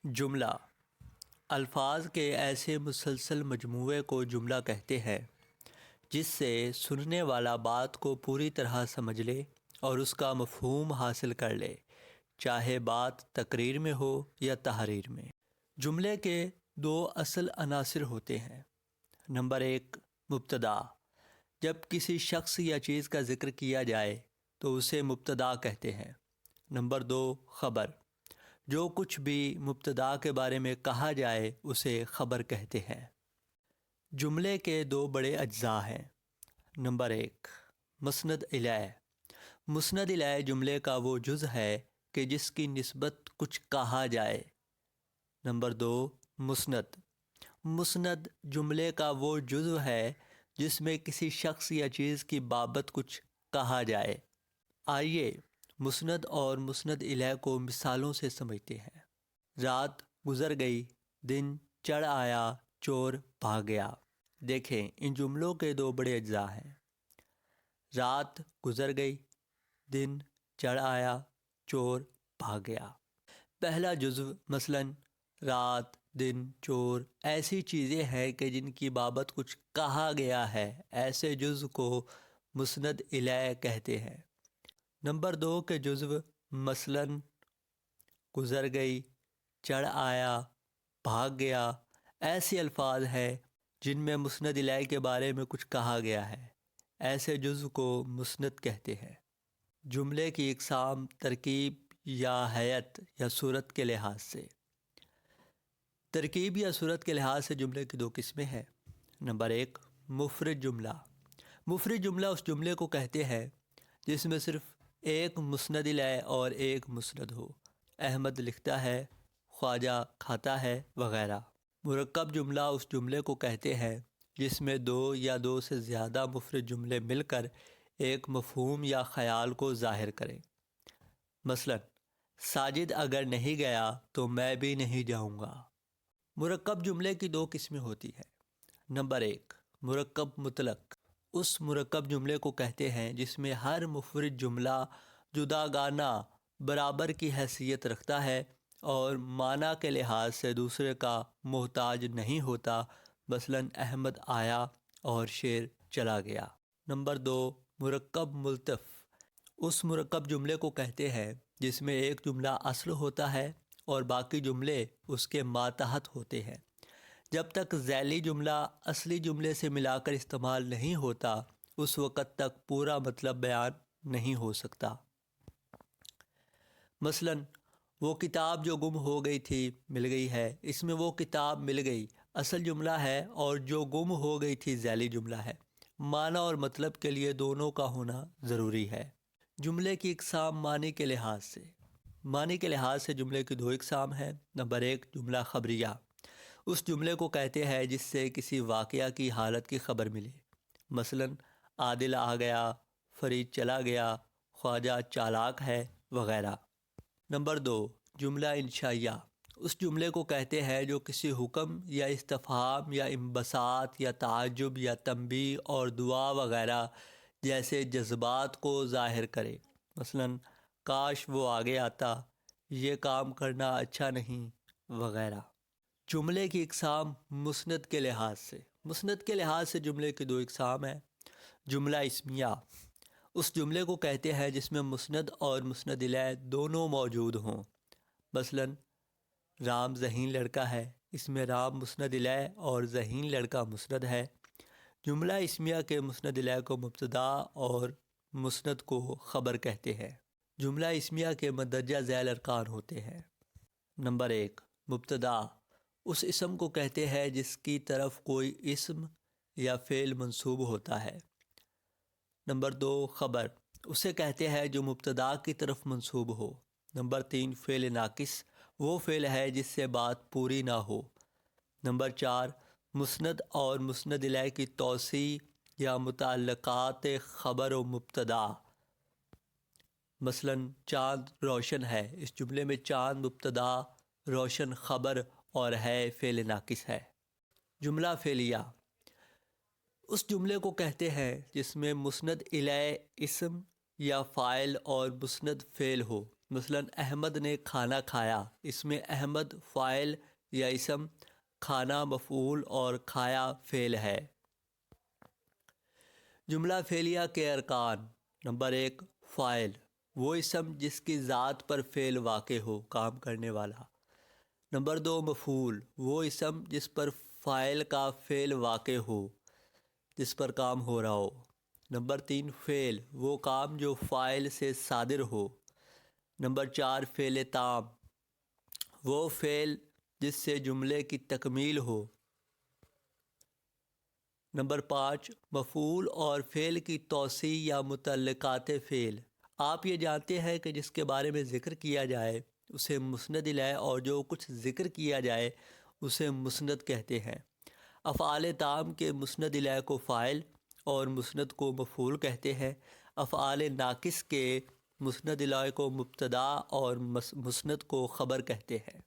جملہ الفاظ کے ایسے مسلسل مجموعے کو جملہ کہتے ہیں جس سے سننے والا بات کو پوری طرح سمجھ لے اور اس کا مفہوم حاصل کر لے، چاہے بات تقریر میں ہو یا تحریر میں۔ جملے کے دو اصل عناصر ہوتے ہیں۔ نمبر 1، مبتدا۔ جب کسی شخص یا چیز کا ذکر کیا جائے تو اسے مبتدا کہتے ہیں۔ نمبر 2، خبر۔ جو کچھ بھی مبتدا کے بارے میں کہا جائے اسے خبر کہتے ہیں۔ جملے کے دو بڑے اجزاء ہیں۔ نمبر 1، مسند الیہ۔ مسند الیہ جملے کا وہ جز ہے کہ جس کی نسبت کچھ کہا جائے۔ نمبر 2، مسند۔ مسند جملے کا وہ جز ہے جس میں کسی شخص یا چیز کی بابت کچھ کہا جائے۔ آئیے مسند اور مسند الیہ کو مثالوں سے سمجھتے ہیں۔ رات گزر گئی، دن چڑھ آیا، چور بھاگ گیا۔ دیکھیں ان جملوں کے دو بڑے اجزاء ہیں۔ رات گزر گئی، دن چڑھ آیا، چور بھاگ گیا۔ پہلا جزو مثلاً رات، دن، چور ایسی چیزیں ہیں کہ جن کی بابت کچھ کہا گیا ہے، ایسے جزو کو مسند الیہ کہتے ہیں۔ نمبر 2 کے جزو مثلاً گزر گئی، چڑھ آیا، بھاگ گیا ایسے الفاظ ہیں جن میں مسند الیہ کے بارے میں کچھ کہا گیا ہے، ایسے جزو کو مسند کہتے ہیں۔ جملے کی اقسام ترکیب یا ہیئت یا صورت کے لحاظ سے۔ ترکیب یا صورت کے لحاظ سے جملے کی دو قسمیں ہیں۔ نمبر 1، مفرد جملہ۔ مفرد جملہ اس جملے کو کہتے ہیں جس میں صرف ایک مسند الیہ اور ایک مسند ہو۔ احمد لکھتا ہے، خواجہ کھاتا ہے وغیرہ۔ مرکب جملہ اس جملے کو کہتے ہیں جس میں دو یا دو سے زیادہ مفرد جملے مل کر ایک مفہوم یا خیال کو ظاہر کریں۔ مثلا ساجد اگر نہیں گیا تو میں بھی نہیں جاؤں گا۔ مرکب جملے کی دو قسمیں ہوتی ہیں۔ نمبر 1، مرکب مطلق۔ اس مرکب جملے کو کہتے ہیں جس میں ہر مفرد جملہ جداگانہ برابر کی حیثیت رکھتا ہے اور معنی کے لحاظ سے دوسرے کا محتاج نہیں ہوتا، مثلا احمد آیا اور شیر چلا گیا۔ نمبر 2، مرکب ملتف۔ اس مرکب جملے کو کہتے ہیں جس میں ایک جملہ اصل ہوتا ہے اور باقی جملے اس کے ماتحت ہوتے ہیں۔ جب تک ذیلی جملہ اصلی جملے سے ملا کر استعمال نہیں ہوتا اس وقت تک پورا مطلب بیان نہیں ہو سکتا۔ مثلا وہ کتاب جو گم ہو گئی تھی مل گئی ہے، اس میں وہ کتاب مل گئی اصل جملہ ہے اور جو گم ہو گئی تھی ذیلی جملہ ہے۔ معنی اور مطلب کے لیے دونوں کا ہونا ضروری ہے۔ جملے کی اقسام معنی کے لحاظ سے۔ معنی کے لحاظ سے جملے کی دو اقسام ہیں۔ نمبر 1، جملہ خبریہ۔ اس جملے کو کہتے ہیں جس سے کسی واقعہ کی حالت کی خبر ملے۔ مثلا عادل آ گیا، فرید چلا گیا، خواجہ چالاک ہے وغیرہ۔ نمبر 2، جملہ انشائیہ۔ اس جملے کو کہتے ہیں جو کسی حکم یا استفہام یا انبساط یا تعجب یا تنبیہ اور دعا وغیرہ جیسے جذبات کو ظاہر کرے۔ مثلا کاش وہ آگے آتا، یہ کام کرنا اچھا نہیں وغیرہ۔ جملے کی اقسام مسند کے لحاظ سے۔ مسند کے لحاظ سے جملے کی دو اقسام ہیں۔ جملہ اسمیہ۔ اس جملے کو کہتے ہیں جس میں مسند اور مسند الیہ دونوں موجود ہوں۔ مثلا رام ذہین لڑکا ہے، اس میں رام مسند الیہ اور ذہین لڑکا مسند ہے۔ جملہ اسمیہ کے مسند الیہ کو مبتدا اور مسند کو خبر کہتے ہیں۔ جملہ اسمیہ کے مندرجہ ذیل ارکان ہوتے ہیں۔ نمبر 1، مبتدا۔ اس اسم کو کہتے ہیں جس کی طرف کوئی اسم یا فعل منسوب ہوتا ہے۔ نمبر 2، خبر۔ اسے کہتے ہیں جو مبتدا کی طرف منسوب ہو۔ نمبر 3، فعل ناقص۔ وہ فعل ہے جس سے بات پوری نہ ہو۔ نمبر 4، مسند اور مسند الیہ کی توسیع یا متعلقات خبر و مبتدا۔ مثلا چاند روشن ہے، اس جملے میں چاند مبتدا، روشن خبر اور ہے فعل ناقص ہے۔ جملہ فعلیہ۔ اس جملے کو کہتے ہیں جس میں مسند الیہ اسم یا فاعل اور مسند فعل ہو۔ مثلا احمد نے کھانا کھایا، اس میں احمد فاعل یا اسم، کھانا مفعول اور کھایا فعل ہے۔ جملہ فعلیہ کے ارکان: نمبر 1، فاعل، وہ اسم جس کی ذات پر فعل واقع ہو، کام کرنے والا۔ نمبر 2، مفعول، وہ اسم جس پر فاعل کا فعل واقع ہو، جس پر کام ہو رہا ہو۔ نمبر 3، فعل، وہ کام جو فاعل سے صادر ہو۔ نمبر 4، فعل تام، وہ فعل جس سے جملے کی تکمیل ہو۔ نمبر 5، مفعول اور فعل کی توسیع یا متعلقات فعل۔ آپ یہ جانتے ہیں کہ جس کے بارے میں ذکر کیا جائے اسے مسند الیہ، اور جو کچھ ذکر کیا جائے اسے مسند کہتے ہیں۔ افعال تام کے مسند الیہ کو فاعل اور مسند کو مفعول کہتے ہیں۔ افعال ناقص کے مسند الیہ کو مبتدا اور مسند کو خبر کہتے ہیں۔